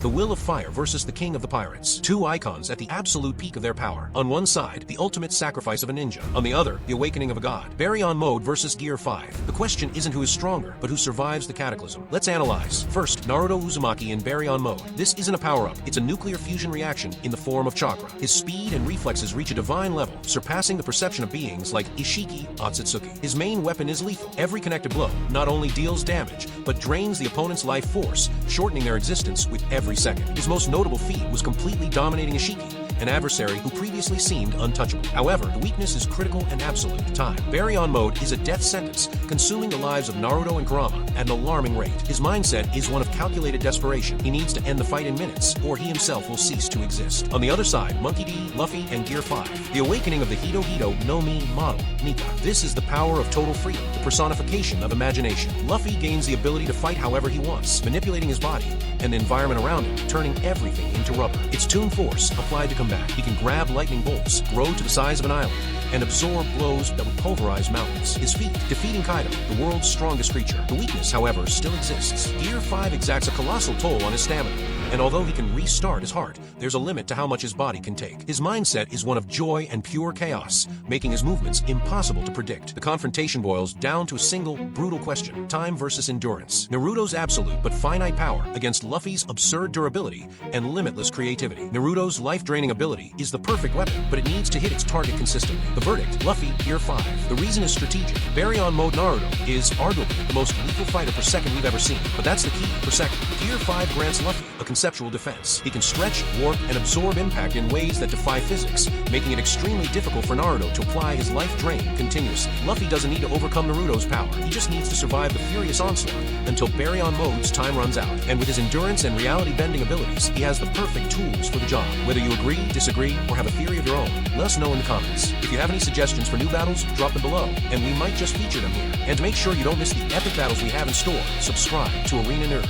The Will of Fire versus the King of the Pirates. Two icons at the absolute peak of their power. On one side, the ultimate sacrifice of a ninja. On the other, the awakening of a god. Baryon Mode versus Gear 5. The question isn't who is stronger, but who survives the cataclysm. Let's analyze. First, Naruto Uzumaki in Baryon Mode. This isn't a power-up, it's a nuclear fusion reaction in the form of chakra. His speed and reflexes reach a divine level, surpassing the perception of beings like Ishiki Otsutsuki. His main weapon is lethal. Every connected blow not only deals damage, but drains the opponent's life force, shortening their existence with every second. His most notable feat was completely dominating Ishiki, an adversary who previously seemed untouchable. However, the weakness is critical and absolute. Time. Baryon Mode is a death sentence, consuming the lives of Naruto and Kurama at an alarming rate. His mindset is one of calculated desperation. He needs to end the fight in minutes, or he himself will cease to exist. On the other side, Monkey D, Luffy, and Gear 5. The awakening of the Hito Hito no Mi model, Nika. This is the power of total freedom, the personification of imagination. Luffy gains the ability to fight however he wants, manipulating his body and the environment around him, turning everything into rubber. It's Toon Force applied to combat. He can grab lightning bolts, grow to the size of an island, and absorb blows that would pulverize mountains. His feat, defeating Kaido, the world's strongest creature. The weakness, however, still exists. Gear 5 exacts a colossal toll on his stamina, and although he can restart his heart, there's a limit to how much his body can take. His mindset is one of joy and pure chaos, making his movements impossible to predict. The confrontation boils down to a single, brutal question: time versus endurance. Naruto's absolute but finite power against Luffy's absurd durability and limitless creativity. Naruto's life-draining ability is the perfect weapon, but it needs to hit its target consistently. The verdict: Luffy, Gear 5. The reason is strategic. Baryon Mode Naruto is arguably the most lethal fighter per second we've ever seen, but that's the key: per second. Gear 5 grants Luffy a conceptual defense. He can stretch, warp, and absorb impact in ways that defy physics, making it extremely difficult for Naruto to apply his life drain continuously. Luffy doesn't need to overcome Naruto's power. He just needs to survive the furious onslaught until Baryon Mode's time runs out. And with his endurance and reality-bending abilities, he has the perfect tools for the job. Whether you agree, disagree, or have a theory of your own, let us know in the comments. If you have any suggestions for new battles, drop them below, and we might just feature them here. And to make sure you don't miss the epic battles we have in store, subscribe to Arena Nerd.